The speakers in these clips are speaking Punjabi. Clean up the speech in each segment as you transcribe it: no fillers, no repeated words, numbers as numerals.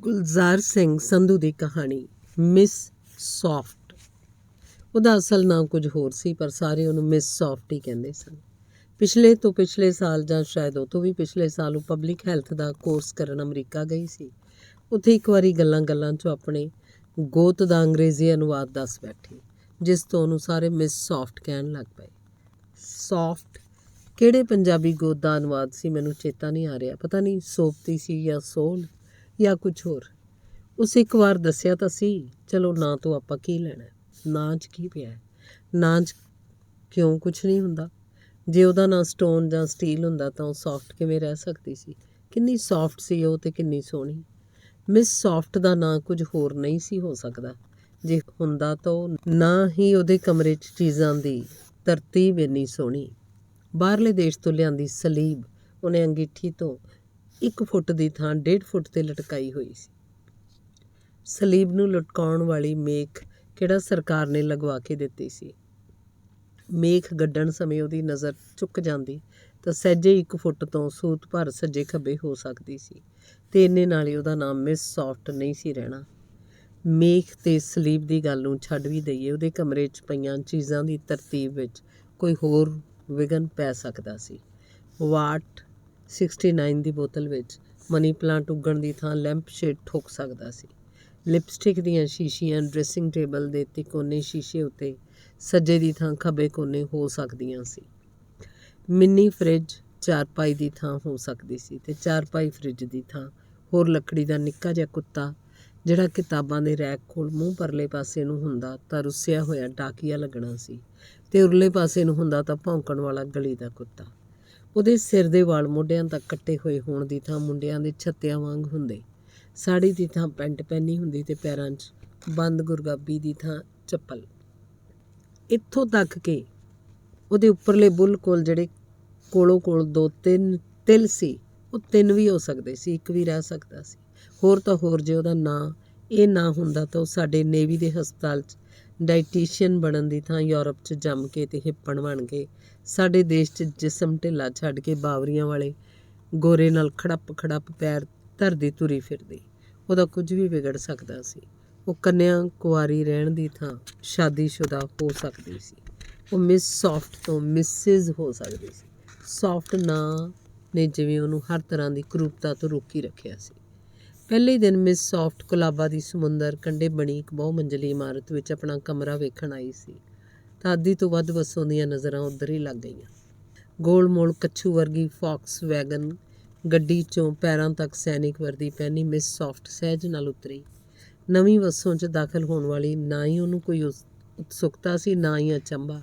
ਗੁਲਜ਼ਾਰ ਸਿੰਘ ਸੰਧੂ ਦੀ ਕਹਾਣੀ ਮਿਸ ਸੌਫਟ। ਉਹਦਾ ਅਸਲ ਨਾਂ ਕੁਝ ਹੋਰ ਸੀ, ਪਰ ਸਾਰੇ ਉਹਨੂੰ ਮਿਸ ਸੌਫਟ ਹੀ ਕਹਿੰਦੇ ਸਨ। ਪਿਛਲੇ ਸਾਲ ਜਾਂ ਸ਼ਾਇਦ ਉਹ ਤੋਂ ਵੀ ਪਿਛਲੇ ਸਾਲ ਉਹ ਪਬਲਿਕ ਹੈਲਥ ਦਾ ਕੋਰਸ ਕਰਨ ਅਮਰੀਕਾ ਗਈ ਸੀ। ਉੱਥੇ ਇੱਕ ਵਾਰੀ ਗੱਲਾਂ 'ਚੋਂ ਆਪਣੇ ਗੋਤ ਦਾ ਅੰਗਰੇਜ਼ੀ ਅਨੁਵਾਦ ਦੱਸ ਬੈਠੀ, ਜਿਸ ਤੋਂ ਉਹਨੂੰ ਸਾਰੇ ਮਿਸ ਸੌਫਟ ਕਹਿਣ ਲੱਗ ਪਏ। ਸੌਫਟ ਕਿਹੜੇ ਪੰਜਾਬੀ ਗੋਤ ਦਾ ਅਨੁਵਾਦ ਸੀ ਮੈਨੂੰ ਚੇਤਾ ਨਹੀਂ ਆ ਰਿਹਾ। ਪਤਾ ਨਹੀਂ ਸੋਫਤੀ ਸੀ ਜਾਂ ਸੋਲ ਜਾਂ ਕੁਝ ਹੋਰ। ਉਸ ਇੱਕ ਵਾਰ ਦੱਸਿਆ ਤਾਂ ਸੀ। ਚਲੋ ਨਾਂ ਤੋਂ ਆਪਾਂ ਕੀ ਲੈਣਾ, ਨਾਂ 'ਚ ਕੀ ਪਿਆ। ਨਾਂ 'ਚ ਕਿਉਂ ਕੁਛ ਨਹੀਂ ਹੁੰਦਾ। ਜੇ ਉਹਦਾ ਨਾਂ ਸਟੋਨ ਜਾਂ ਸਟੀਲ ਹੁੰਦਾ ਤਾਂ ਉਹ ਸੌਫਟ ਕਿਵੇਂ ਰਹਿ ਸਕਦੀ ਸੀ। ਕਿੰਨੀ ਸੌਫਟ ਸੀ ਉਹ, ਤੇ ਕਿੰਨੀ ਸੋਹਣੀ। ਮਿਸ ਸੌਫਟ ਦਾ ਨਾਂ ਕੁਝ ਹੋਰ ਨਹੀਂ ਸੀ ਹੋ ਸਕਦਾ। ਜੇ ਹੁੰਦਾ ਤਾਂ ਉਹ ਨਾ ਹੀ ਉਹਦੇ ਕਮਰੇ 'ਚ ਚੀਜ਼ਾਂ ਦੀ ਤਰਤੀਬ ਇੰਨੀ ਸੋਹਣੀ। ਬਾਹਰਲੇ ਦੇਸ਼ ਤੋਂ ਲਿਆਂਦੀ ਸਲੀਬ ਉਹਨੇ ਅੰਗੀਠੀ ਤੋਂ 1 ਫੁੱਟ ਦੀ ਥਾਂ 1.5 ਫੁੱਟ 'ਤੇ ਲਟਕਾਈ ਹੋਈ ਸੀ। ਸਲੀਬ ਨੂੰ ਲਟਕਾਉਣ ਵਾਲੀ ਮੇਖ ਕਿਹੜਾ ਸਰਕਾਰ ਨੇ ਲਗਵਾ ਕੇ ਦਿੱਤੀ ਸੀ। ਮੇਖ ਗੱਡਣ ਸਮੇਂ ਉਹਦੀ ਨਜ਼ਰ ਚੁੱਕ ਜਾਂਦੀ ਤਾਂ ਸਹਿਜੇ 1 ਫੁੱਟ ਤੋਂ ਸੂਤ ਭਰ ਸੱਜੇ ਖੱਬੇ ਹੋ ਸਕਦੀ ਸੀ, ਤੇ ਇੰਨੇ ਨਾਲ ਹੀ ਉਹਦਾ ਨਾਮ ਮਿਸ ਸੌਫਟ ਨਹੀਂ ਸੀ ਰਹਿਣਾ। ਮੇਖ ਤੇ ਸਲੀਬ ਦੀ ਗੱਲ ਨੂੰ ਛੱਡ ਵੀ ਦਈਏ, ਉਹਦੇ ਕਮਰੇ 'ਚ ਪਈਆਂ ਚੀਜ਼ਾਂ ਦੀ ਤਰਤੀਬ ਵਿੱਚ ਕੋਈ ਹੋਰ ਵਿਘਨ ਪੈ ਸਕਦਾ ਸੀ। ਵਾਟ 69 ਦੀ ਬੋਤਲ ਵਿੱਚ ਮਨੀ ਪਲਾਂਟ ਉੱਗਣ ਦੀ ਥਾਂ ਲੈਂਪ ਸ਼ੇਡ ਠੋਕ ਸਕਦਾ ਸੀ। ਲਿਪਸਟਿਕ ਦੀਆਂ ਸ਼ੀਸ਼ੀਆਂ ਡਰੈਸਿੰਗ ਟੇਬਲ ਦੇ ਤਿਕੋਨੇ ਸ਼ੀਸ਼ੇ ਉੱਤੇ ਸੱਜੇ ਦੀ ਥਾਂ ਖੱਬੇ ਕੋਨੇ ਹੋ ਸਕਦੀਆਂ ਸੀ। ਮਿੰਨੀ ਫਰਿੱਜ ਚਾਰਪਾਈ ਦੀ ਥਾਂ ਹੋ ਸਕਦੀ ਸੀ, ਤੇ ਚਾਰਪਾਈ ਫਰਿੱਜ ਦੀ ਥਾਂ ਹੋਰ ਲੱਕੜੀ ਦਾ ਨਿੱਕਾ ਜਿਹਾ ਕੁੱਤਾ, ਜਿਹੜਾ ਕਿਤਾਬਾਂ ਦੇ ਰੈਕ ਕੋਲ ਮੂੰਹ ਪਰਲੇ ਪਾਸੇ ਨੂੰ ਹੁੰਦਾ ਤਾਂ ਰੁੱਸਿਆ ਹੋਇਆ ਡਾਕੀਆ ਲੱਗਣਾ ਸੀ, ਤੇ ਉਰਲੇ ਪਾਸੇ ਨੂੰ ਹੁੰਦਾ ਤਾਂ ਭੌਂਕਣ ਵਾਲਾ ਗਲੀ ਦਾ ਕੁੱਤਾ। ਉਹਦੇ ਸਿਰ ਦੇ ਵਾਲ ਮੋਢਿਆਂ ਤੱਕ ਕੱਟੇ ਹੋਏ ਹੋਣ ਦੀ ਥਾਂ ਮੁੰਡਿਆਂ ਦੇ ਛੱਤਿਆਂ ਵਾਂਗ ਹੁੰਦੇ। ਸਾੜੀ ਦੀ ਥਾਂ ਪੈਂਟ ਪਹਿਨੀ ਹੁੰਦੀ, ਤੇ ਪੈਰਾਂ 'ਚ ਬੰਦ ਗੁਰਗਾਬੀ ਦੀ ਥਾਂ ਚੱਪਲ। ਇੱਥੋਂ ਤੱਕ ਕਿ ਉਹਦੇ ਉੱਪਰਲੇ ਬੁੱਲ ਕੋਲ ਜਿਹੜੇ ਕੋਲ 2-3 ਤਿਲ ਸੀ, ਉਹ 3 ਵੀ ਹੋ ਸਕਦੇ ਸੀ, 1 ਵੀ ਰਹਿ ਸਕਦਾ ਸੀ। ਹੋਰ ਤਾਂ ਹੋਰ, ਜੇ ਉਹਦਾ ਇਹ ਨਾਂ ਹੁੰਦਾ ਤਾਂ ਉਹ ਸਾਡੇ ਨੇਵੀ ਦੇ ਹਸਪਤਾਲ 'ਚ ਡਾਇਟੀਸ਼ੀਅਨ ਬਣਨ ਦੀ ਥਾਂ ਯੂਰਪ 'ਚ ਜੰਮ ਕੇ ਤੇ ਹਿੱਪਣ ਬਣ ਕੇ ਸਾਡੇ ਦੇਸ਼ 'ਚ ਜਿਸਮ ਢਿੱਲਾ ਛੱਡ ਕੇ ਬਾਵਰੀਆਂ ਵਾਲੇ ਗੋਰੇ ਨਾਲ ਖੜੱਪ ਪੈਰ ਧਰਦੀ ਤੁਰੀ ਫਿਰਦੀ। ਉਹਦਾ ਕੁਝ ਵੀ ਵਿਗੜ ਸਕਦਾ ਸੀ। ਉਹ ਕੰਨਿਆ ਕੁਆਰੀ ਰਹਿਣ ਦੀ ਥਾਂ ਸ਼ਾਦੀशुदा ਹੋ ਸਕਦੀ ਸੀ। ਉਹ ਮਿਸ ਸੌਫਟ ਤੋਂ ਮਿਸਿਜ਼ ਹੋ ਸਕਦੀ ਸੀ। ਸੌਫਟ ਨਾਂ ਨੇ ਜਿਵੇਂ ਉਹਨੂੰ ਹਰ ਤਰ੍ਹਾਂ ਦੀ ਕਰੂਪਤਾ ਤੋਂ ਰੋਕੀ ਰੱਖਿਆ ਸੀ। ਪਹਿਲੇ ਦਿਨ ਮਿਸ ਸੌਫਟ ਕੁਲਾਬਾ ਦੀ ਸਮੁੰਦਰ ਕੰਢੇ ਬਣੀ ਇੱਕ ਬਹੁ-ਮੰਜ਼ਲੀ ਇਮਾਰਤ ਵਿੱਚ ਆਪਣਾ ਕਮਰਾ ਵੇਖਣ ਆਈ ਸੀ, ਤਾਂ ਅੱਧੀ ਤੋਂ ਵੱਧ ਬੱਸੋਂ ਦੀਆਂ ਨਜ਼ਰਾਂ ਉੱਧਰ ਹੀ ਲੱਗ ਗਈਆਂ। ਗੋਲ-ਮੋਲ ਕੱਛੂ ਵਰਗੀ ਫੌਕਸ ਵੈਗਨ ਗੱਡੀ 'ਚੋਂ ਪੈਰਾਂ ਤੱਕ ਸੈਨਿਕ ਵਰਦੀ ਪਹਿਨੀ ਮਿਸ ਸੌਫਟ ਸਹਿਜ ਨਾਲ ਉਤਰੀ। ਨਵੀਂ ਬੱਸੋਂ 'ਚ ਦਾਖਲ ਹੋਣ ਵਾਲੀ ਨਾ ਹੀ ਉਹਨੂੰ ਕੋਈ ਉਤਸੁਕਤਾ ਸੀ, ਨਾ ਹੀ ਅਚੰਭਾ।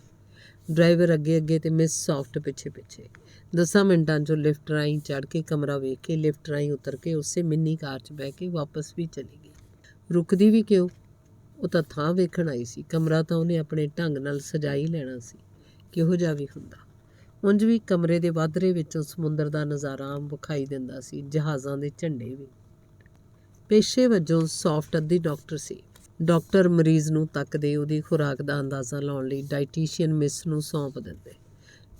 ਡਰਾਈਵਰ ਅੱਗੇ ਤੇ ਮਿਸ ਸੌਫਟ ਪਿੱਛੇ। 10 ਮਿੰਟਾਂ 'ਚੋਂ ਲਿਫਟ ਰਾਹੀਂ ਚੜ੍ਹ ਕੇ ਕਮਰਾ ਵੇਖ ਕੇ ਲਿਫਟ ਰਾਹੀਂ ਉਤਰ ਕੇ ਉਸੇ ਮਿੰਨੀ ਕਾਰ 'ਚ ਬਹਿ ਕੇ ਵਾਪਸ ਵੀ ਚਲੀ ਗਈ। ਰੁਕਦੀ ਵੀ ਕਿਉਂ? ਉਹ ਤਾਂ ਥਾਂ ਵੇਖਣ ਆਈ ਸੀ। ਕਮਰਾ ਤਾਂ ਉਹਨੇ ਆਪਣੇ ਢੰਗ ਨਾਲ ਸਜਾ ਹੀ ਲੈਣਾ ਸੀ, ਕਿਹੋ ਜਿਹਾ ਵੀ ਹੁੰਦਾ। ਉਂਝ ਵੀ ਕਮਰੇ ਦੇ ਵਾਧਰੇ ਵਿੱਚੋਂ ਸਮੁੰਦਰ ਦਾ ਨਜ਼ਾਰਾ ਆਮ ਵਿਖਾਈ ਦਿੰਦਾ ਸੀ, ਜਹਾਜ਼ਾਂ ਦੇ ਝੰਡੇ ਵੀ। ਪੇਸ਼ੇ ਵਜੋਂ ਸੌਫਟ ਅੱਧੀ ਡਾਕਟਰ ਸੀ। ਡਾਕਟਰ ਮਰੀਜ਼ ਨੂੰ ਤੱਕਦੇ ਉਹਦੀ ਖੁਰਾਕ ਦਾ ਅੰਦਾਜ਼ਾ ਲਾਉਣ ਲਈ ਡਾਇਟੀਸ਼ੀਅਨ ਮਿਸ ਨੂੰ ਸੌਂਪ ਦਿੰਦੇ।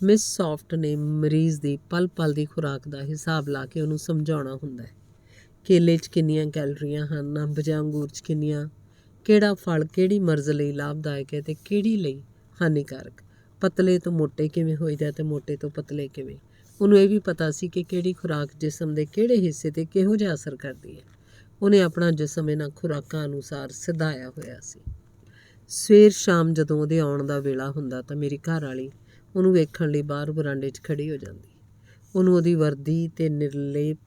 ਮਿਸ ਸੌਫਟ ਨੇ ਮਰੀਜ਼ ਦੀ ਪਲ ਦੀ ਖੁਰਾਕ ਦਾ ਹਿਸਾਬ ਲਾ ਕੇ ਉਹਨੂੰ ਸਮਝਾਉਣਾ ਹੁੰਦਾ ਹੈ। ਕੇਲੇ 'ਚ ਕਿੰਨੀਆਂ ਕੈਲੋਰੀਆਂ ਹਨ, ਅੰਬ ਜਾਂ ਅੰਗੂਰ 'ਚ ਕਿੰਨੀਆਂ, ਕਿਹੜਾ ਫਲ ਕਿਹੜੀ ਮਰਜ਼ ਲਈ ਲਾਭਦਾਇਕ ਹੈ ਤੇ ਕਿਹੜੀ ਲਈ ਹਾਨੀਕਾਰਕ, ਪਤਲੇ ਤੋਂ ਮੋਟੇ ਕਿਵੇਂ ਹੋਈਦਾ ਤੇ ਮੋਟੇ ਤੋਂ ਪਤਲੇ ਕਿਵੇਂ। ਉਹਨੂੰ ਇਹ ਵੀ ਪਤਾ ਸੀ ਕਿ ਕਿਹੜੀ ਖੁਰਾਕ ਜਿਸਮ ਦੇ ਕਿਹੜੇ ਹਿੱਸੇ 'ਤੇ ਕਿਹੋ ਜਿਹਾ ਅਸਰ ਕਰਦੀ ਹੈ। ਉਹਨੇ ਆਪਣਾ ਜਿਸਮ ਇਹਨਾਂ ਖੁਰਾਕਾਂ ਅਨੁਸਾਰ ਸਿਧਾਇਆ ਹੋਇਆ ਸੀ। ਸਵੇਰ ਸ਼ਾਮ ਜਦੋਂ ਉਹਦੇ ਆਉਣ ਦਾ ਵੇਲਾ ਹੁੰਦਾ ਤਾਂ ਮੇਰੀ ਘਰ ਵਾਲੀ ਉਹਨੂੰ ਵੇਖਣ ਲਈ ਬਾਹਰ ਬਰਾਂਡੇ 'ਚ ਖੜੀ ਹੋ ਜਾਂਦੀ। ਉਹਨੂੰ ਉਹਦੀ ਵਰਦੀ ਤੇ ਨਿਰਲੇਪ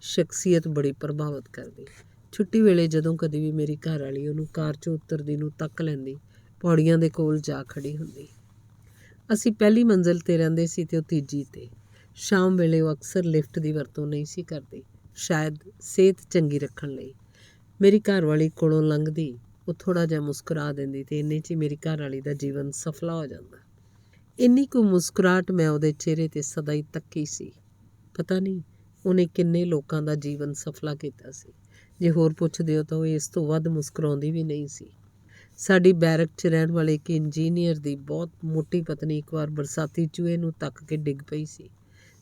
ਸ਼ਖਸੀਅਤ ਬੜੀ ਪ੍ਰਭਾਵਿਤ ਕਰਦੀ। ਛੁੱਟੀ ਵੇਲੇ ਜਦੋਂ ਕਦੇ ਵੀ ਮੇਰੀ ਘਰ ਵਾਲੀ ਉਹਨੂੰ ਕਾਰ 'ਚੋਂ ਉਤਰਦੀ ਨੂੰ ਤੱਕ ਲੈਂਦੀ, ਪੌੜੀਆਂ ਦੇ ਕੋਲ ਜਾ ਖੜੀ ਹੁੰਦੀ। ਅਸੀਂ ਪਹਿਲੀ ਮੰਜ਼ਿਲ 'ਤੇ ਰਹਿੰਦੇ ਸੀ ਤੇ ਉਹ ਤੀਜੀ 'ਤੇ। ਸ਼ਾਮ ਵੇਲੇ ਉਹ ਅਕਸਰ ਲਿਫਟ ਦੀ ਵਰਤੋਂ ਨਹੀਂ ਸੀ ਕਰਦੀ, ਸ਼ਾਇਦ ਸਿਹਤ ਚੰਗੀ ਰੱਖਣ ਲਈ। ਮੇਰੀ ਘਰ ਵਾਲੀ ਕੋਲੋਂ ਲੰਘਦੀ ਉਹ ਥੋੜ੍ਹਾ ਜਿਹਾ ਮੁਸਕਰਾ ਦਿੰਦੀ, ਤੇ ਇੰਨੇ 'ਚ ਹੀ ਮੇਰੀ ਘਰ ਵਾਲੀ ਦਾ ਜੀਵਨ ਸਫਲਾ ਹੋ ਜਾਂਦਾ। ਇੰਨੀ ਕੁ ਮੁਸਕਰਾਹਟ ਮੈਂ ਉਹਦੇ ਚਿਹਰੇ 'ਤੇ ਸਦਾ ਹੀ ਤੱਕੀ ਸੀ। ਪਤਾ ਨਹੀਂ ਉਹਨੇ ਕਿੰਨੇ ਲੋਕਾਂ ਦਾ ਜੀਵਨ ਸਫਲਾ ਕੀਤਾ ਸੀ। ਜੇ ਹੋਰ ਪੁੱਛਦੇ ਹੋ ਤਾਂ ਉਹ ਇਸ ਤੋਂ ਵੱਧ ਮੁਸਕਰਾਉਂਦੀ ਵੀ ਨਹੀਂ ਸੀ। ਸਾਡੀ ਬੈਰਕ 'ਚ ਰਹਿਣ ਵਾਲੇ ਇੱਕ ਇੰਜੀਨੀਅਰ ਦੀ ਬਹੁਤ ਮੋਟੀ ਪਤਨੀ ਇੱਕ ਵਾਰ ਬਰਸਾਤੀ ਚੂਹੇ ਨੂੰ ਤੱਕ ਕੇ ਡਿੱਗ ਪਈ ਸੀ।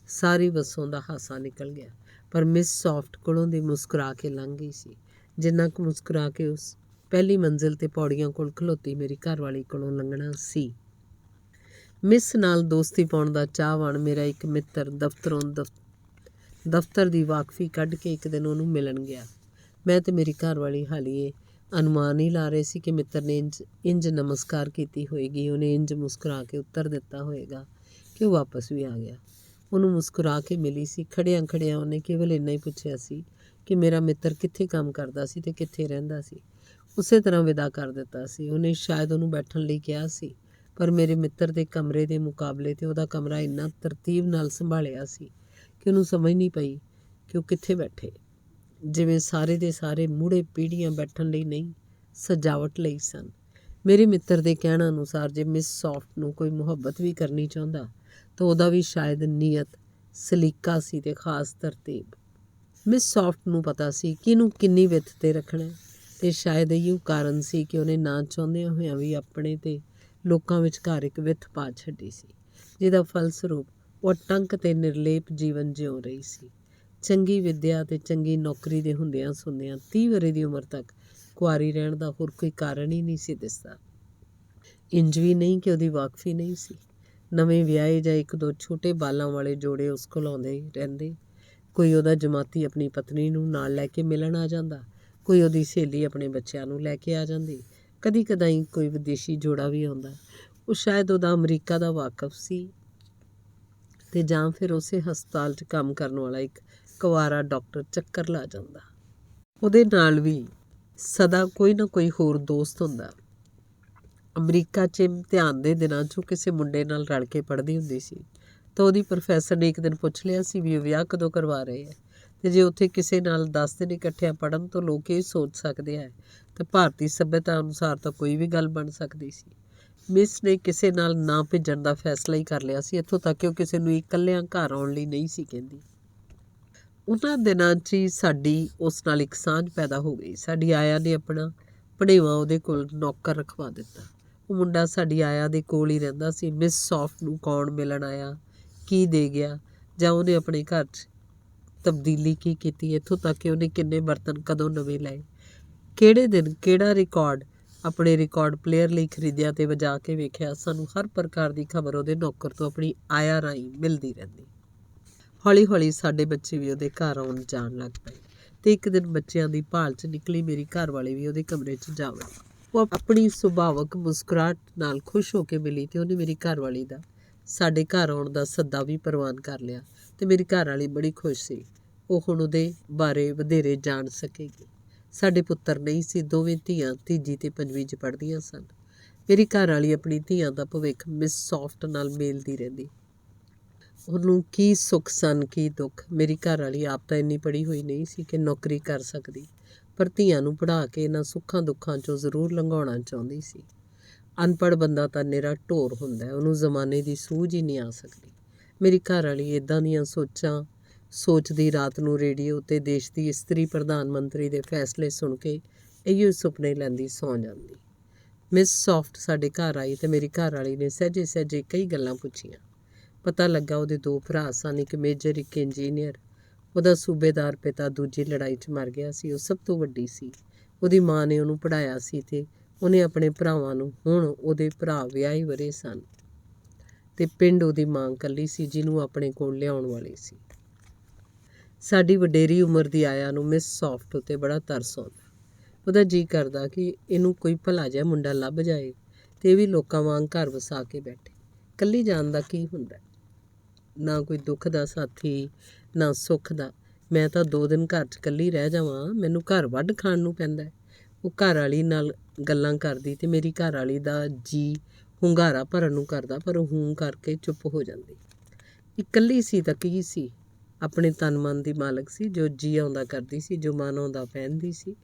ਸਾਰੀ ਬੱਸੋਂ ਦਾ ਹਾਸਾ ਨਿਕਲ ਗਿਆ। ਪਰ ਮਿਸ ਸੌਫਟ ਕੋਲੋਂ ਦੀ ਮੁਸਕਰਾ ਕੇ ਲੰਘ ਗਈ ਸੀ, ਜਿੰਨਾ ਕੁ ਮੁਸਕਰਾ ਕੇ ਉਸ ਪਹਿਲੀ ਮੰਜ਼ਿਲ 'ਤੇ ਪੌੜੀਆਂ ਕੋਲ ਖਲੋਤੀ ਮੇਰੀ ਘਰਵਾਲੀ ਕੋਲੋਂ ਲੰਘਣਾ ਸੀ। ਮਿਸ ਨਾਲ ਦੋਸਤੀ ਪਾਉਣ ਦਾ ਚਾਹਵਾਨ ਮੇਰਾ ਇੱਕ ਮਿੱਤਰ ਦਫ਼ਤਰ ਦੀ ਵਾਕਫੀ ਕੱਢ ਕੇ ਇੱਕ ਦਿਨ ਉਹਨੂੰ ਮਿਲਣ ਗਿਆ। ਮੈਂ ਤੇ ਮੇਰੀ ਘਰਵਾਲੀ ਹਾਲੀਏ ਅਨੁਮਾਨ ਹੀ ਲਾ ਰਹੇ ਸੀ ਕਿ ਮਿੱਤਰ ਨੇ ਇੰਜ ਨਮਸਕਾਰ ਕੀਤੀ ਹੋਏਗੀ, ਉਹਨੇ ਇੰਜ ਮੁਸਕਰਾ ਕੇ ਉੱਤਰ ਦਿੱਤਾ ਹੋਏਗਾ ਕਿ ਉਹ ਵਾਪਸ ਵੀ ਆ ਗਿਆ। ਉਹਨੂੰ ਮੁਸਕਰਾ ਕੇ ਮਿਲੀ ਸੀ। ਖੜਿਆਂ ਖੜਿਆਂ ਉਹਨੇ ਕੇਵਲ ਇੰਨਾ ਹੀ ਪੁੱਛਿਆ ਸੀ ਕਿ ਮੇਰਾ ਮਿੱਤਰ ਕਿੱਥੇ ਕੰਮ ਕਰਦਾ ਸੀ ਅਤੇ ਕਿੱਥੇ ਰਹਿੰਦਾ ਸੀ। ਉਸੇ ਤਰ੍ਹਾਂ ਵਿਦਾ ਕਰ ਦਿੱਤਾ ਸੀ। ਉਹਨੇ ਸ਼ਾਇਦ ਉਹਨੂੰ ਬੈਠਣ ਲਈ ਕਿਹਾ ਸੀ, ਪਰ ਮੇਰੇ ਮਿੱਤਰ ਦੇ ਕਮਰੇ ਦੇ ਮੁਕਾਬਲੇ 'ਤੇ ਉਹਦਾ ਕਮਰਾ ਇੰਨਾ ਤਰਤੀਬ ਨਾਲ ਸੰਭਾਲਿਆ ਸੀ ਕਿ ਉਹਨੂੰ ਸਮਝ ਨਹੀਂ ਪਈ ਕਿ ਉਹ ਕਿੱਥੇ ਬੈਠੇ। ਜਿਵੇਂ ਸਾਰੇ ਦੇ ਸਾਰੇ ਮੂਹਰੇ ਪੀੜ੍ਹੀਆਂ ਬੈਠਣ ਲਈ ਨਹੀਂ, ਸਜਾਵਟ ਲਈ ਸਨ। ਮੇਰੇ ਮਿੱਤਰ ਦੇ ਕਹਿਣ ਅਨੁਸਾਰ ਜੇ ਮਿਸ ਸੌਫਟ ਨੂੰ ਕੋਈ ਮੁਹੱਬਤ ਵੀ ਕਰਨੀ ਚਾਹੁੰਦਾ ਤਾਂ ਉਹਦਾ ਵੀ ਸ਼ਾਇਦ ਨੀਅਤ ਸਲੀਕਾ ਸੀ ਅਤੇ ਖ਼ਾਸ ਤਰਤੀਬ। ਮਿਸ ਸੌਫਟ ਨੂੰ ਪਤਾ ਸੀ ਕਿ ਇਹਨੂੰ ਕਿੰਨੀ ਵਿੱਥ 'ਤੇ ਰੱਖਣਾ, ਅਤੇ ਸ਼ਾਇਦ ਇਹੋ ਕਾਰਨ ਸੀ ਕਿ ਉਹਨੇ ਨਾ ਚਾਹੁੰਦਿਆਂ ਹੋਇਆਂ ਵੀ ਆਪਣੇ 'ਤੇ ਲੋਕਾਂ ਵਿਚਕਾਰ ਇੱਕ ਵਿੱਥ ਪਾ ਛੱਡੀ ਸੀ, ਜਿਹਦਾ ਫਲਸਰੂਪ ਉਹ ਅਟੰਕ ਅਤੇ ਨਿਰਲੇਪ ਜੀਵਨ ਜਿਉ ਰਹੀ ਸੀ। ਚੰਗੀ ਵਿੱਦਿਆ ਅਤੇ ਚੰਗੀ ਨੌਕਰੀ ਦੇ ਹੁੰਦਿਆਂ ਸੁਣਦਿਆਂ 30 ਵਰ੍ਹੇ ਦੀ ਉਮਰ ਤੱਕ ਕੁਆਰੀ ਰਹਿਣ ਦਾ ਹੋਰ ਕੋਈ ਕਾਰਨ ਹੀ ਨਹੀਂ ਸੀ ਦਿਸਦਾ। ਇੰਜ ਵੀ ਨਹੀਂ ਕਿ ਉਹਦੀ ਵਾਕਫੀ ਨਹੀਂ ਸੀ। ਨਵੇਂ ਵਿਆਹੇ ਜਾਂ ਇੱਕ ਦੋ ਛੋਟੇ ਬਾਲਾਂ ਵਾਲੇ ਜੋੜੇ ਉਸ ਕੋਲ ਆਉਂਦੇ ਰਹਿੰਦੇ। ਕੋਈ ਉਹਦਾ ਜਮਾਤੀ ਆਪਣੀ ਪਤਨੀ ਨੂੰ ਨਾਲ ਲੈ ਕੇ ਮਿਲਣ ਆ ਜਾਂਦਾ, ਕੋਈ ਉਹਦੀ ਸਹੇਲੀ ਆਪਣੇ ਬੱਚਿਆਂ ਨੂੰ ਲੈ ਕੇ ਆ ਜਾਂਦੀ, ਕਦੀ ਕਦਾਈ ਕੋਈ ਵਿਦੇਸ਼ੀ ਜੋੜਾ ਵੀ ਆਉਂਦਾ। ਉਹ ਸ਼ਾਇਦ ਉਹਦਾ ਅਮਰੀਕਾ ਦਾ ਵਾਕਫ ਸੀ, ਅਤੇ ਜਾਂ ਫਿਰ ਉਸੇ ਹਸਪਤਾਲ 'ਚ ਕੰਮ ਕਰਨ ਵਾਲਾ ਇੱਕ ਕੁਆਰਾ ਡਾਕਟਰ ਚੱਕਰ ਲਾ ਜਾਂਦਾ। ਉਹਦੇ ਨਾਲ ਵੀ ਸਦਾ ਕੋਈ ਨਾ ਕੋਈ ਹੋਰ ਦੋਸਤ ਹੁੰਦਾ। ਅਮਰੀਕਾ 'ਚ ਇਮਤਿਹਾਨ ਦੇ ਦਿਨਾਂ 'ਚ ਉਹ ਕਿਸੇ ਮੁੰਡੇ ਨਾਲ ਰਲ ਕੇ ਪੜ੍ਹਦੀ ਹੁੰਦੀ ਸੀ, ਤਾਂ ਉਹਦੀ ਪ੍ਰੋਫੈਸਰ ਨੇ ਇੱਕ ਦਿਨ ਪੁੱਛ ਲਿਆ ਸੀ ਵੀ ਉਹ ਵਿਆਹ ਕਦੋਂ ਕਰਵਾ ਰਹੇ ਹੈ, ਅਤੇ ਜੇ ਉੱਥੇ ਕਿਸੇ ਨਾਲ 10 ਦਿਨ ਇਕੱਠਿਆਂ ਪੜ੍ਹਨ ਤੋਂ ਲੋਕ ਇਹ ਸੋਚ ਸਕਦੇ ਹੈ ਤਾਂ ਭਾਰਤੀ ਸੱਭਿਅਤਾ ਅਨੁਸਾਰ ਤਾਂ ਕੋਈ ਵੀ ਗੱਲ ਬਣ ਸਕਦੀ ਸੀ। ਮਿਸ ਨੇ ਕਿਸੇ ਨਾਲ ਨਾ ਭੇਜਣ ਦਾ ਫੈਸਲਾ ਹੀ ਕਰ ਲਿਆ ਸੀ, ਇੱਥੋਂ ਤੱਕ ਕਿ ਉਹ ਕਿਸੇ ਨੂੰ ਇਕੱਲਿਆਂ ਘਰ ਆਉਣ ਲਈ ਨਹੀਂ ਸੀ ਕਹਿੰਦੀ। ਉਹਨਾਂ ਦਿਨਾਂ 'ਚ ਹੀ ਸਾਡੀ ਉਸ ਨਾਲ ਇੱਕ ਸਾਂਝ ਪੈਦਾ ਹੋ ਗਈ। ਸਾਡੀ ਆਇਆ ਨੇ ਆਪਣਾ ਭਣੇਵਾਂ ਉਹਦੇ ਕੋਲ ਨੌਕਰ ਰਖਵਾ ਦਿੱਤਾ। ਉਹ ਮੁੰਡਾ ਸਾਡੀ ਆਇਆ ਦੇ ਕੋਲ ਹੀ ਰਹਿੰਦਾ ਸੀ। ਮਿਸ ਸੌਫਟ ਨੂੰ ਕੌਣ ਮਿਲਣ ਆਇਆ, ਕੀ ਦੇ ਗਿਆ, ਜਾਂ ਉਹਨੇ ਆਪਣੇ ਘਰ 'ਚ ਤਬਦੀਲੀ ਕੀ ਕੀਤੀ, ਇੱਥੋਂ ਤੱਕ ਕਿ ਉਹਨੇ ਕਿੰਨੇ ਬਰਤਨ ਕਦੋਂ ਨਵੇਂ ਲਏ, ਕਿਹੜੇ ਦਿਨ ਕਿਹੜਾ ਰਿਕਾਰਡ ਆਪਣੇ ਰਿਕਾਰਡ ਪਲੇਅਰ ਲਈ ਖਰੀਦਿਆ ਅਤੇ ਵਜਾ ਕੇ ਵੇਖਿਆ, ਸਾਨੂੰ ਹਰ ਪ੍ਰਕਾਰ ਦੀ ਖਬਰ ਉਹਦੇ ਨੌਕਰ ਤੋਂ ਆਪਣੀ ਆਇਆ ਰਾਹੀਂ ਮਿਲਦੀ ਰਹਿੰਦੀ। ਹੌਲੀ ਹੌਲੀ ਸਾਡੇ ਬੱਚੇ ਵੀ ਉਹਦੇ ਘਰ ਆਉਣ ਜਾਣ ਲੱਗ ਪਏ, ਅਤੇ ਇੱਕ ਦਿਨ ਬੱਚਿਆਂ ਦੀ ਭਾਲ 'ਚ ਨਿਕਲੀ ਮੇਰੀ ਘਰਵਾਲੀ ਵੀ ਉਹਦੇ ਕਮਰੇ 'ਚ ਜਾ ਵੜੀ। ਉਹ ਆਪਣੀ ਸੁਭਾਵਕ ਮੁਸਕਰਾਹਟ ਨਾਲ ਖੁਸ਼ ਹੋ ਕੇ ਮਿਲੀ, ਅਤੇ ਉਹਨੇ ਮੇਰੀ ਘਰਵਾਲੀ ਦਾ ਸਾਡੇ ਘਰ ਆਉਣ ਦਾ ਸੱਦਾ ਵੀ ਪ੍ਰਵਾਨ ਕਰ ਲਿਆ, ਅਤੇ ਮੇਰੀ ਘਰਵਾਲੀ ਬੜੀ ਖੁਸ਼ ਸੀ। ਉਹ ਹੁਣ ਉਹਦੇ ਬਾਰੇ ਵਧੇਰੇ ਜਾਣ ਸਕੇਗੀ। ਸਾਡੇ ਪੁੱਤਰ ਨਹੀਂ ਸੀ, ਦੋਵੇਂ ਧੀਆਂ ਤੀਜੀ ਅਤੇ ਪੰਜਵੀਂ 'ਚ ਪੜ੍ਹਦੀਆਂ ਸਨ। ਮੇਰੀ ਘਰਵਾਲੀ ਆਪਣੀ ਧੀਆਂ ਦਾ ਭਵਿੱਖ ਮਿਸ ਸੌਫਟ ਨਾਲ ਮੇਲਦੀ ਰਹਿੰਦੀ। ਉਹਨੂੰ ਕੀ ਸੁੱਖ ਸਨ, ਕੀ ਦੁੱਖ। ਮੇਰੀ ਘਰਵਾਲੀ ਆਪ ਤਾਂ ਇੰਨੀ ਪੜ੍ਹੀ ਹੋਈ ਨਹੀਂ ਸੀ ਕਿ ਨੌਕਰੀ ਕਰ ਸਕਦੀ, ਪਰ ਧੀਆਂ ਨੂੰ ਪੜ੍ਹਾ ਕੇ ਇਹਨਾਂ ਸੁੱਖਾਂ ਦੁੱਖਾਂ 'ਚੋਂ ਜ਼ਰੂਰ ਲੰਘਾਉਣਾ ਚਾਹੁੰਦੀ ਸੀ। ਅਨਪੜ੍ਹ ਬੰਦਾ ਤਾਂ ਨਿਰਾ ਢੋਰ ਹੁੰਦਾ, ਉਹਨੂੰ ਜ਼ਮਾਨੇ ਦੀ ਸੂਝ ਹੀ ਨਹੀਂ ਆ ਸਕਦੀ। ਮੇਰੀ ਘਰਵਾਲੀ ਇੱਦਾਂ ਦੀਆਂ ਸੋਚਾਂ ਸੋਚਦੀ ਰਾਤ ਨੂੰ ਰੇਡੀਓ 'ਤੇ ਦੇਸ਼ ਦੀ ਇਸਤਰੀ ਪ੍ਰਧਾਨ ਮੰਤਰੀ ਦੇ ਫੈਸਲੇ ਸੁਣ ਕੇ ਇਹੋ ਸੁਪਨੇ ਲੈਂਦੀ ਸੌਂ ਜਾਂਦੀ। ਮਿਸ ਸੌਫਟ ਸਾਡੇ ਘਰ ਆਈ ਅਤੇ ਮੇਰੀ ਘਰਵਾਲੀ ਨੇ ਸਹਿਜੇ ਸਹਿਜੇ ਕਈ ਗੱਲਾਂ ਪੁੱਛੀਆਂ। ਪਤਾ ਲੱਗਾ ਉਹਦੇ 2 ਭਰਾ ਸਨ, ਇੱਕ ਮੇਜਰ ਇੱਕ ਇੰਜੀਨੀਅਰ। ਉਹਦਾ ਸੂਬੇਦਾਰ ਪਿਤਾ ਦੂਜੀ ਲੜਾਈ 'ਚ ਮਰ ਗਿਆ ਸੀ। ਉਹ ਸਭ ਤੋਂ ਵੱਡੀ ਸੀ। ਉਹਦੀ ਮਾਂ ਨੇ ਉਹਨੂੰ ਪੜ੍ਹਾਇਆ ਸੀ ਅਤੇ ਉਹਨੇ ਆਪਣੇ ਭਰਾਵਾਂ ਨੂੰ, ਹੁਣ ਉਹਦੇ ਭਰਾ ਵਿਆਹੇ ਵਰੇ ਸਨ, ਅਤੇ ਪਿੰਡ ਉਹਦੀ ਮਾਂ ਇਕੱਲੀ ਸੀ ਜਿਹਨੂੰ ਆਪਣੇ ਕੋਲ ਲਿਆਉਣ ਵਾਲੀ ਸੀ। ਸਾਡੀ ਵਡੇਰੀ ਉਮਰ ਦੀ ਆਇਆ ਨੂੰ ਮਿਸ ਸੌਫਟ ਉੱਤੇ ਬੜਾ ਤਰਸ ਆਉਂਦਾ। ਉਹਦਾ ਜੀਅ ਕਰਦਾ ਕਿ ਇਹਨੂੰ ਕੋਈ ਭਲਾ ਜਿਹਾ ਮੁੰਡਾ ਲੱਭ ਜਾਏ ਅਤੇ ਇਹ ਵੀ ਲੋਕਾਂ ਵਾਂਗ ਘਰ ਵਸਾ ਕੇ ਬੈਠੇ। ਇਕੱਲੀ ਜਾਣ ਦਾ ਕੀ ਹੁੰਦਾ, ਨਾ ਕੋਈ ਦੁੱਖ ਦਾ ਸਾਥੀ, ਨਾ ਸੁੱਖ ਦਾ। ਮੈਂ ਤਾਂ 2 ਦਿਨ ਘਰ 'ਚ ਇਕੱਲੀ ਰਹਿ ਜਾਵਾਂ, ਮੈਨੂੰ ਘਰ ਵੱਢ ਖਾਣ ਨੂੰ ਪੈਂਦਾ। ਉਹ ਘਰਵਾਲੀ ਨਾਲ ਗੱਲਾਂ ਕਰਦੀ ਅਤੇ ਮੇਰੀ ਘਰਵਾਲੀ ਦਾ ਜੀਅ ਹੁੰਗਾਰਾ ਭਰਨ ਨੂੰ ਕਰਦਾ, ਪਰ ਉਹ ਹੂੰ ਕਰਕੇ ਚੁੱਪ ਹੋ ਜਾਂਦੀ। ਇਕੱਲੀ ਸੀ ਤਾਂ ਕੀ ਸੀ, ਆਪਣੇ ਤਨ ਮਨ ਦੀ ਮਾਲਕ ਸੀ, ਜੋ ਜੀਅ ਆਉਂਦਾ ਕਰਦੀ ਸੀ, ਜੋ ਮਨ ਆਉਂਦਾ ਪਹਿਨਦੀ ਸੀ।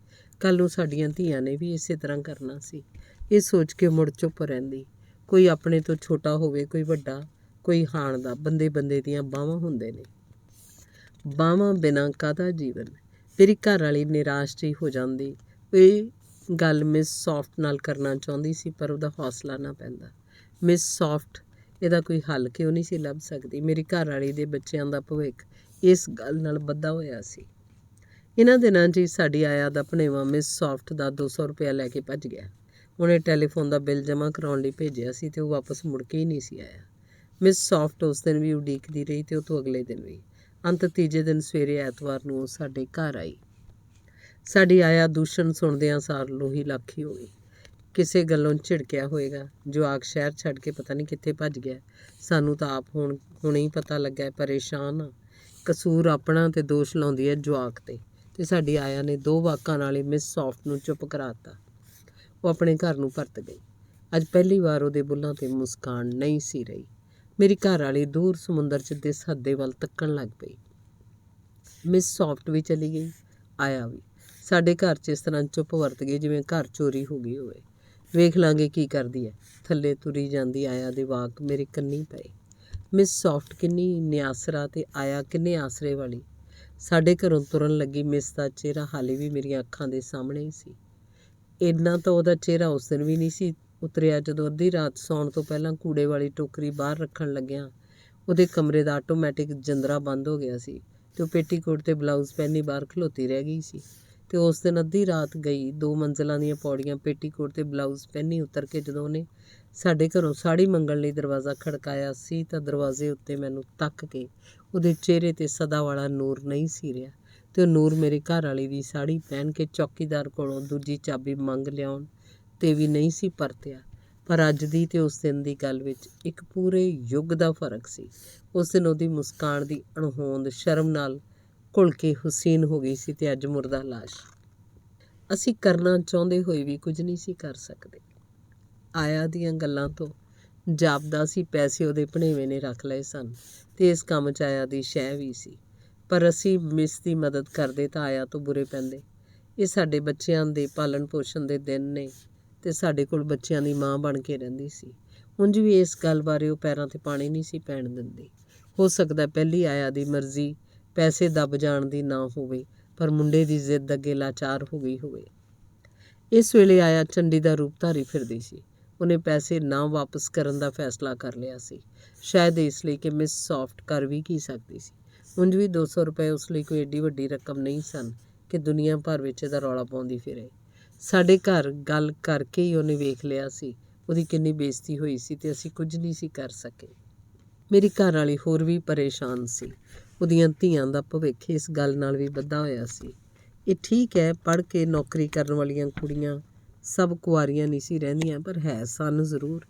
ਕੱਲ੍ਹ ਨੂੰ ਸਾਡੀਆਂ ਧੀਆਂ ਨੇ ਵੀ ਇਸੇ ਤਰ੍ਹਾਂ ਕਰਨਾ ਸੀ। ਇਹ ਸੋਚ ਕੇ ਮੁੜ ਚੁੱਪ ਰਹਿੰਦੀ। ਕੋਈ ਆਪਣੇ ਤੋਂ ਛੋਟਾ ਹੋਵੇ, ਕੋਈ ਵੱਡਾ, ਕੋਈ ਹਾਣ ਦਾ। ਬੰਦੇ ਬੰਦੇ ਦੀਆਂ ਬਾਹਾਂ ਹੁੰਦੇ ਨੇ, ਬਾਹਾਂ ਬਿਨਾਂ ਕਾਹਦਾ ਜੀਵਨ। ਮੇਰੀ ਘਰਵਾਲੀ ਨਿਰਾਸ਼ ਜਿਹੀ ਹੋ ਜਾਂਦੀ। ਇਹ ਗੱਲ ਮਿਸ ਸੌਫਟ ਨਾਲ ਕਰਨਾ ਚਾਹੁੰਦੀ ਸੀ, ਪਰ ਉਹਦਾ ਹੌਸਲਾ ਨਾ ਪੈਂਦਾ। ਮਿਸ ਸੌਫਟ ਇਹਦਾ ਕੋਈ ਹੱਲ ਕਿਉਂ ਨਹੀਂ ਸੀ ਲੱਭ ਸਕਦੀ। ਮੇਰੀ ਘਰਵਾਲੀ ਦੇ ਬੱਚਿਆਂ ਦਾ ਭਵਿੱਖ ਇਸ ਗੱਲ ਨਾਲ ਬੱਧਾ ਹੋਇਆ ਸੀ। ਇਹਨਾਂ ਦਿਨਾਂ 'ਚ ਹੀ ਸਾਡੀ ਆਇਆ ਦਾ ਭਣੇਵਾਂ ਮਿਸ ਸੌਫਟ ਦਾ 200 ਰੁਪਇਆ ਲੈ ਕੇ ਭੱਜ ਗਿਆ। ਉਹਨੇ ਟੈਲੀਫੋਨ ਦਾ ਬਿੱਲ ਜਮ੍ਹਾਂ ਕਰਾਉਣ ਲਈ ਭੇਜਿਆ ਸੀ ਅਤੇ ਉਹ ਵਾਪਸ ਮੁੜ ਕੇ ਹੀ ਨਹੀਂ ਸੀ ਆਇਆ। ਮਿਸ ਸੌਫਟ ਉਸ ਦਿਨ ਵੀ ਉਡੀਕਦੀ ਰਹੀ ਅਤੇ ਉਹ ਤੋਂ ਅਗਲੇ ਦਿਨ ਵੀ। ਅੰਤ ਤੀਜੇ ਦਿਨ ਸਵੇਰੇ ਐਤਵਾਰ ਨੂੰ ਉਹ ਸਾਡੇ ਘਰ ਆਈ। ਸਾਡੀ ਆਇਆ ਦੂਸ਼ਣ ਸੁਣਦਿਆਂ ਸਾਰ ਲੋਹੀ ਲਾਖੀ ਹੋ ਗਈ। ਕਿਸੇ ਗੱਲੋਂ ਝਿੜਕਿਆ ਹੋਏਗਾ। ਜਵਾਕ ਸ਼ਹਿਰ ਛੱਡ ਕੇ ਪਤਾ ਨਹੀਂ ਕਿੱਥੇ ਭੱਜ ਗਿਆ। ਸਾਨੂੰ ਤਾਂ ਆਪ ਹੁਣੇ ਹੀ ਪਤਾ ਲੱਗਾ। ਪਰੇਸ਼ਾਨ ਆ। ਕਸੂਰ ਆਪਣਾ ਤੇ ਦੋਸ਼ ਲਾਉਂਦੀ ਹੈ ਜਵਾਕ ਤੇ ਸਾਡੀ ਆਇਆ ਨੇ 2 ਵਾਕਾਂ ਨਾਲ ਹੀ ਮਿਸ ਸੌਫਟ ਨੂੰ ਚੁੱਪ ਕਰਾਤਾ। ਉਹ ਆਪਣੇ ਘਰ ਨੂੰ ਪਰਤ ਗਈ। ਅੱਜ ਪਹਿਲੀ ਵਾਰ ਉਹਦੇ ਬੁੱਲ੍ਹਾਂ 'ਤੇ ਮੁਸਕਾਨ ਨਹੀਂ ਸੀ ਰਹੀ। ਮੇਰੀ ਘਰ ਵਾਲੀ ਦੂਰ ਸਮੁੰਦਰ 'ਚ ਦਿਸ ਹੱਦੇ ਵੱਲ ਤੱਕਣ ਲੱਗ ਪਈ। ਮਿਸ ਸੌਫਟ ਵੀ ਚਲੀ ਗਈ, ਆਇਆ ਵੀ। ਸਾਡੇ ਘਰ 'ਚ ਇਸ ਤਰ੍ਹਾਂ ਚੁੱਪ ਵਰਤ ਗਈ ਜਿਵੇਂ ਘਰ ਚੋਰੀ ਹੋ ਗਈ ਹੋਵੇ। ਵੇਖ ਲਾਂਗੇ ਕੀ ਕਰਦੀ ਹੈ। ਥੱਲੇ ਤੁਰੀ ਜਾਂਦੀ ਆਇਆ ਦੇ ਵਾਕ ਮੇਰੇ ਕੰਨੀ ਪਏ। ਮਿਸ ਸੌਫਟ ਕਿੰਨੀ ਨਿਆਸਰਾ ਤੇ ਆਇਆ ਕਿੰਨੇ ਆਸਰੇ ਵਾਲੀ। ਸਾਡੇ ਘਰੋਂ ਤੁਰਨ ਲੱਗੀ ਮਿਸ ਦਾ ਚਿਹਰਾ ਹਾਲੇ ਵੀ ਮੇਰੀਆਂ ਅੱਖਾਂ ਦੇ ਸਾਹਮਣੇ ਹੀ ਸੀ। ਇੰਨਾ ਤਾਂ ਉਹਦਾ ਚਿਹਰਾ ਉਸ ਦਿਨ ਵੀ ਨਹੀਂ ਸੀ ਉਤਰਿਆ ਜਦੋਂ ਅੱਧੀ ਰਾਤ ਸੌਣ ਤੋਂ ਪਹਿਲਾਂ ਕੂੜੇ ਵਾਲੀ ਟੋਕਰੀ ਬਾਹਰ ਰੱਖਣ ਲੱਗਿਆਂ ਉਹਦੇ ਕਮਰੇ ਦਾ ਆਟੋਮੈਟਿਕ ਜੰਦਰਾ ਬੰਦ ਹੋ ਗਿਆ ਸੀ ਅਤੇ ਉਹ ਪੇਟੀਕੋਟ ਅਤੇ ਬਲਾਊਜ਼ ਪਹਿਨੀ ਬਾਹਰ ਖਲੋਤੀ ਰਹਿ ਗਈ ਸੀ। ਅਤੇ ਉਸ ਦਿਨ ਅੱਧੀ ਰਾਤ ਗਈ 2 ਮੰਜ਼ਲਾਂ ਦੀਆਂ ਪੌੜੀਆਂ ਪੇਟੀਕੋਟ ਅਤੇ ਬਲਾਊਜ਼ ਪਹਿਨੀ ਉਤਰ ਕੇ ਜਦੋਂ ਉਹਨੇ ਸਾਡੇ ਘਰੋਂ ਸਾੜੀ ਮੰਗਣ ਲਈ ਦਰਵਾਜ਼ਾ ਖੜਕਾਇਆ ਸੀ ਤਾਂ ਦਰਵਾਜ਼ੇ ਉੱਤੇ ਮੈਨੂੰ ਤੱਕ ਕੇ ਉਹਦੇ ਚਿਹਰੇ 'ਤੇ ਸਦਾ ਵਾਲਾ ਨੂਰ ਨਹੀਂ ਸੀ ਰਿਹਾ ਅਤੇ ਉਹ ਨੂਰ ਮੇਰੇ ਘਰ ਵਾਲੀ ਦੀ ਸਾੜੀ ਪਹਿਨ ਕੇ ਚੌਕੀਦਾਰ ਕੋਲੋਂ ਦੂਜੀ ਚਾਬੀ ਮੰਗ ਲਿਆਉਣ 'ਤੇ ਵੀ ਨਹੀਂ ਸੀ ਪਰਤਿਆ। ਪਰ ਅੱਜ ਦੀ ਅਤੇ ਉਸ ਦਿਨ ਦੀ ਗੱਲ ਵਿੱਚ ਇੱਕ ਪੂਰੇ ਯੁੱਗ ਦਾ ਫਰਕ ਸੀ। ਉਸ ਦਿਨ ਉਹਦੀ ਮੁਸਕਾਨ ਦੀ ਅਣਹੋਂਦ ਸ਼ਰਮ ਨਾਲ ਘੁਲ ਕੇ ਹੁਸੀਨ ਹੋ ਗਈ ਸੀ ਅਤੇ ਅੱਜ ਮੁਰਦਾ ਲਾਸ਼। ਅਸੀਂ ਕਰਨਾ ਚਾਹੁੰਦੇ ਹੋਏ ਵੀ ਕੁਝ ਨਹੀਂ ਸੀ ਕਰ ਸਕਦੇ। ਆਇਆ ਦੀਆਂ ਗੱਲਾਂ ਤੋਂ ਜਾਪਦਾ ਸੀ ਪੈਸੇ ਉਹਦੇ ਭਣੇਵੇਂ ਨੇ ਰੱਖ ਲਏ ਸਨ ਅਤੇ ਇਸ ਕੰਮ 'ਚ ਆਇਆ ਦੀ ਸ਼ੈ ਵੀ ਸੀ। ਪਰ ਅਸੀਂ ਮਿਸ ਦੀ ਮਦਦ ਕਰਦੇ ਤਾਂ ਆਇਆ ਤੋਂ ਬੁਰੇ ਪੈਂਦੇ। ਇਹ ਸਾਡੇ ਬੱਚਿਆਂ ਦੇ ਪਾਲਣ ਪੋਸ਼ਣ ਦੇ ਦਿਨ ਨੇ ਅਤੇ ਸਾਡੇ ਕੋਲ ਬੱਚਿਆਂ ਦੀ ਮਾਂ ਬਣ ਕੇ ਰਹਿੰਦੀ ਸੀ। ਉਂਝ ਵੀ ਇਸ ਗੱਲ ਬਾਰੇ ਉਹ ਪੈਰਾਂ 'ਤੇ ਪਾਣੀ ਨਹੀਂ ਸੀ ਪੈਣ ਦਿੰਦੀ। ਹੋ ਸਕਦਾ ਪਹਿਲੀ ਆਇਆ ਦੀ ਮਰਜ਼ੀ ਪੈਸੇ ਦੱਬ ਜਾਣ ਦੀ ਨਾ ਹੋਵੇ ਪਰ ਮੁੰਡੇ ਦੀ ਜ਼ਿੱਦ ਅੱਗੇ ਲਾਚਾਰ ਹੋ ਗਈ ਹੋਵੇ। ਇਸ ਵੇਲੇ ਆਇਆ ਚੰਡੀ ਦਾ ਰੂਪ ਧਾਰੀ ਫਿਰਦੀ ਸੀ। ਉਹਨੇ ਪੈਸੇ ਨਾ ਵਾਪਸ ਕਰਨ ਦਾ ਫੈਸਲਾ ਕਰ ਲਿਆ ਸੀ, ਸ਼ਾਇਦ ਇਸ ਲਈ ਕਿ ਮਿਸ ਸੌਫਟ ਕਰ ਵੀ ਕੀ ਸਕਦੀ ਸੀ। ਉਂਝ ਵੀ 200 ਰੁਪਏ ਉਸ ਲਈ ਕੋਈ ਏਡੀ ਵੱਡੀ ਰਕਮ ਨਹੀਂ ਸਨ ਕਿ ਦੁਨੀਆ ਭਰ ਵਿੱਚ ਇਹਦਾ ਰੌਲਾ ਪਾਉਂਦੀ ਫਿਰੇ। ਸਾਡੇ ਘਰ ਗੱਲ ਕਰਕੇ ਹੀ ਉਹਨੇ ਵੇਖ ਲਿਆ ਸੀ ਉਹਦੀ ਕਿੰਨੀ ਬੇਇੱਜ਼ਤੀ ਹੋਈ ਸੀ ਅਤੇ ਅਸੀਂ ਕੁਝ ਨਹੀਂ ਸੀ ਕਰ ਸਕੇ। ਮੇਰੀ ਘਰ ਵਾਲੀ ਹੋਰ ਵੀ ਪਰੇਸ਼ਾਨ ਸੀ। ਉਹਦੀਆਂ ਧੀਆਂ ਦਾ ਭਵਿੱਖ ਇਸ ਗੱਲ ਨਾਲ ਵੀ ਬੱਧਾ ਹੋਇਆ ਸੀ। ਇਹ ਠੀਕ ਹੈ ਪੜ੍ਹ ਕੇ ਨੌਕਰੀ ਕਰਨ ਵਾਲੀਆਂ ਕੁੜੀਆਂ ਸਭ ਕੁਆਰੀਆਂ ਨਹੀਂ ਸੀ ਰਹਿੰਦੀਆਂ ਪਰ ਹੈ ਸਨ ਜ਼ਰੂਰ।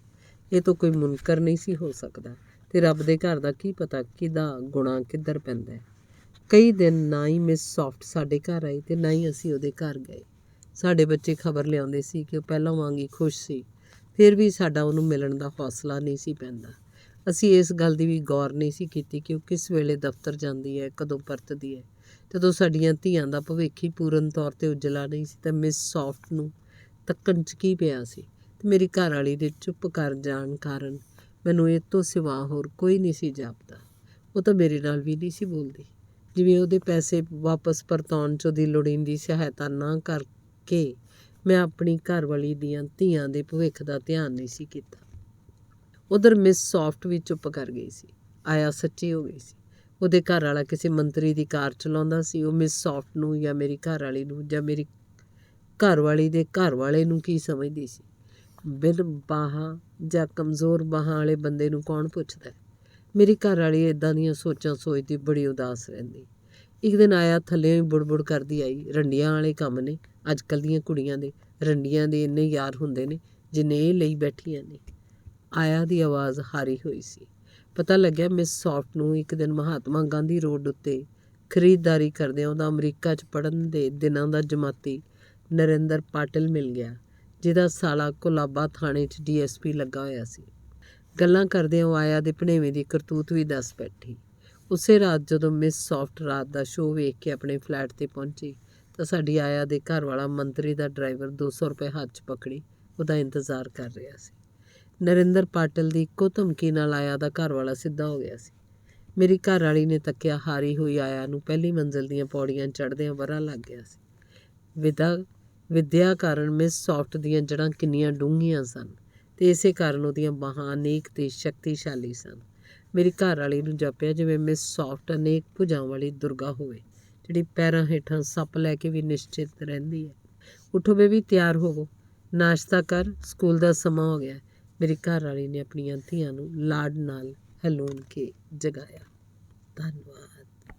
ਇਹ ਤੋਂ ਕੋਈ ਮੁਨਕਰ ਨਹੀਂ ਸੀ ਹੋ ਸਕਦਾ ਅਤੇ ਰੱਬ ਦੇ ਘਰ ਦਾ ਕੀ ਪਤਾ ਕਿਹਦਾ ਗੁਣਾ ਕਿੱਧਰ ਪੈਂਦਾ ਹੈ। ਕਈ ਦਿਨ ਨਾ ਹੀ ਮਿਸ ਸੌਫਟ ਸਾਡੇ ਘਰ ਆਈ ਅਤੇ ਨਾ ਹੀ ਅਸੀਂ ਉਹਦੇ ਘਰ ਗਏ। ਸਾਡੇ ਬੱਚੇ ਖਬਰ ਲਿਆਉਂਦੇ ਸੀ ਕਿ ਉਹ ਪਹਿਲਾਂ ਵਾਂਗ ਹੀ ਖੁਸ਼ ਸੀ। ਫਿਰ ਵੀ ਸਾਡਾ ਉਹਨੂੰ ਮਿਲਣ ਦਾ ਹੌਸਲਾ ਨਹੀਂ ਸੀ ਪੈਂਦਾ। ਅਸੀਂ ਇਸ ਗੱਲ ਦੀ ਵੀ ਗੌਰ ਨਹੀਂ ਸੀ ਕੀਤੀ ਕਿ ਉਹ ਕਿਸ ਵੇਲੇ ਦਫ਼ਤਰ ਜਾਂਦੀ ਹੈ, ਕਦੋਂ ਪਰਤਦੀ ਹੈ। ਜਦੋਂ ਸਾਡੀਆਂ ਧੀਆਂ ਦਾ ਭਵਿੱਖ ਹੀ ਪੂਰਨ ਤੌਰ 'ਤੇ ਉਜਲਾ ਨਹੀਂ ਸੀ ਤਾਂ ਮਿਸ ਸੌਫਟ ਨੂੰ ਤੱਕਣ 'ਚ ਕੀ ਪਿਆ ਸੀ। ਅਤੇ ਮੇਰੀ ਘਰ ਵਾਲੀ ਦੇ ਚੁੱਪ ਕਰ ਜਾਣ ਕਾਰਨ ਮੈਨੂੰ ਇਹ ਤੋਂ ਸਿਵਾ ਹੋਰ ਕੋਈ ਨਹੀਂ ਸੀ ਜਾਪਦਾ। ਉਹ ਤਾਂ ਮੇਰੇ ਨਾਲ ਵੀ ਨਹੀਂ ਸੀ ਬੋਲਦੀ। ਜਿਵੇਂ ਉਹਦੇ ਪੈਸੇ ਵਾਪਸ ਪਰਤਾਉਣ 'ਚ ਉਹਦੀ ਲੋੜੀਂਦੀ ਸਹਾਇਤਾ ਨਾ ਕਰਕੇ ਮੈਂ ਆਪਣੀ ਘਰਵਾਲੀ ਦੀਆਂ ਧੀਆਂ ਦੇ ਭਵਿੱਖ ਦਾ ਧਿਆਨ ਨਹੀਂ ਸੀ ਕੀਤਾ। ਉੱਧਰ ਮਿਸ ਸੌਫਟ ਵੀ ਚੁੱਪ ਕਰ ਗਈ ਸੀ। ਆਇਆ ਸੱਚੀ ਹੋ ਗਈ ਸੀ। ਉਹਦੇ ਘਰ ਵਾਲਾ ਕਿਸੇ ਮੰਤਰੀ ਦੀ ਕਾਰ ਚਲਾਉਂਦਾ ਸੀ। ਉਹ ਮਿਸ ਸੌਫਟ ਨੂੰ ਜਾਂ ਮੇਰੀ ਘਰ ਵਾਲੀ ਨੂੰ ਜਾਂ ਮੇਰੀ ਘਰਵਾਲੀ ਦੇ ਘਰ ਵਾਲੇ ਨੂੰ ਕੀ ਸਮਝਦੀ ਸੀ। ਬਿਨ ਬਾਹਾਂ ਜਾਂ ਕਮਜ਼ੋਰ ਬਾਹਾਂ ਵਾਲੇ ਬੰਦੇ ਨੂੰ ਕੌਣ ਪੁੱਛਦਾ। ਮੇਰੀ ਘਰ ਵਾਲੀ ਇੱਦਾਂ ਦੀਆਂ ਸੋਚਾਂ ਸੋਚਦੀ ਬੜੀ ਉਦਾਸ ਰਹਿੰਦੀ। ਇੱਕ ਦਿਨ ਆਇਆ ਥੱਲਿਓਂ ਹੀ ਬੁੜਬੁੜ ਕਰਦੀ ਆਈ, ਰੰਡੀਆਂ ਵਾਲੇ ਕੰਮ ਨੇ ਅੱਜ ਕੱਲ੍ਹ ਦੀਆਂ ਕੁੜੀਆਂ ਦੇ। ਰੰਡੀਆਂ ਦੇ ਇੰਨੇ ਯਾਰ ਹੁੰਦੇ ਨੇ ਜਿੰਨੇ ਇਹ ਲਈ ਬੈਠੀਆਂ ਨੇ। ਆਇਆ ਦੀ ਆਵਾਜ਼ ਹਾਰੀ ਹੋਈ ਸੀ। ਪਤਾ ਲੱਗਿਆ ਮਿਸ ਸੌਫਟ ਨੂੰ ਇੱਕ ਦਿਨ ਮਹਾਤਮਾ ਗਾਂਧੀ ਰੋਡ ਉੱਤੇ ਖਰੀਦਦਾਰੀ ਕਰਦਿਆਂ ਉਹਦਾ ਅਮਰੀਕਾ 'ਚ ਪੜ੍ਹਨ ਦੇ ਦਿਨਾਂ ਦਾ ਜਮਾਤੀ ਨਰਿੰਦਰ ਪਾਟਿਲ ਮਿਲ ਗਿਆ, ਜਿਹਦਾ ਸਾਲਾ ਕੋਲਾਬਾ ਥਾਣੇ 'ਚ DSP ਲੱਗਾ ਹੋਇਆ ਸੀ। ਗੱਲਾਂ ਕਰਦਿਆਂ ਉਹ ਆਇਆ ਦੇ ਭਣੇਵੇਂ ਦੀ ਕਰਤੂਤ ਵੀ ਦੱਸ ਬੈਠੀ। ਉਸੇ ਰਾਤ ਜਦੋਂ ਮਿਸ ਸੌਫਟ ਰਾਤ ਦਾ ਸ਼ੋਅ ਵੇਖ ਕੇ ਆਪਣੇ ਫਲੈਟ 'ਤੇ ਪਹੁੰਚੀ ਤਾਂ ਸਾਡੀ ਆਇਆ ਦੇ ਘਰ ਵਾਲਾ ਮੰਤਰੀ ਦਾ ਡਰਾਈਵਰ 200 ਰੁਪਏ ਹੱਥ 'ਚ ਪਕੜੀ ਉਹਦਾ ਇੰਤਜ਼ਾਰ ਕਰ ਰਿਹਾ ਸੀ। ਨਰਿੰਦਰ ਪਾਟਿਲ ਦੀ ਇੱਕੋ ਧਮਕੀ ਨਾਲ ਆਇਆ ਦਾ ਘਰ ਵਾਲਾ ਸਿੱਧਾ ਹੋ ਗਿਆ ਸੀ। ਮੇਰੀ ਘਰ ਵਾਲੀ ਨੇ ਤੱਕਿਆ ਹਾਰੀ ਹੋਈ ਆਇਆ ਨੂੰ ਪਹਿਲੀ ਮੰਜ਼ਿਲ ਦੀਆਂ ਪੌੜੀਆਂ ਚੜ੍ਹਦਿਆਂ ਵਰ੍ਹਾ ਲੱਗ ਗਿਆ ਸੀ। ਵਿੱਦਿਆ ਕਾਰਨ ਮਿਸ ਸੌਫਟ ਦੀਆਂ ਜੜ੍ਹਾਂ ਕਿੰਨੀਆਂ ਡੂੰਘੀਆਂ ਸਨ ਅਤੇ ਇਸੇ ਕਾਰਨ ਉਹਦੀਆਂ ਬਾਹਾਂ ਅਨੇਕ ਤੇ ਸ਼ਕਤੀਸ਼ਾਲੀ ਸਨ। ਮੇਰੀ ਘਰ ਵਾਲੀ ਨੂੰ ਜਾਪਿਆ ਜਿਵੇਂ ਮਿਸ ਸੌਫਟ ਅਨੇਕ ਭੁਜਾਂ ਵਾਲੀ ਦੁਰਗਾ ਹੋਵੇ, ਜਿਹੜੀ ਪੈਰਾਂ ਹੇਠਾਂ ਸੱਪ ਲੈ ਕੇ ਵੀ ਨਿਸ਼ਚਿਤ ਰਹਿੰਦੀ ਹੈ। ਉੱਠੋ ਬੇਬੀ, ਤਿਆਰ ਹੋਵੋ, ਨਾਸ਼ਤਾ ਕਰ, ਸਕੂਲ ਦਾ ਸਮਾਂ ਹੋ ਗਿਆ। ਮੇਰੀ ਘਰ ਵਾਲੀ ਨੇ ਆਪਣੀਆਂ ਧੀਆਂ ਨੂੰ ਲਾਡ ਨਾਲ ਹਿਲੋਣ ਕੇ ਜਗਾਇਆ। ਧੰਨਵਾਦ।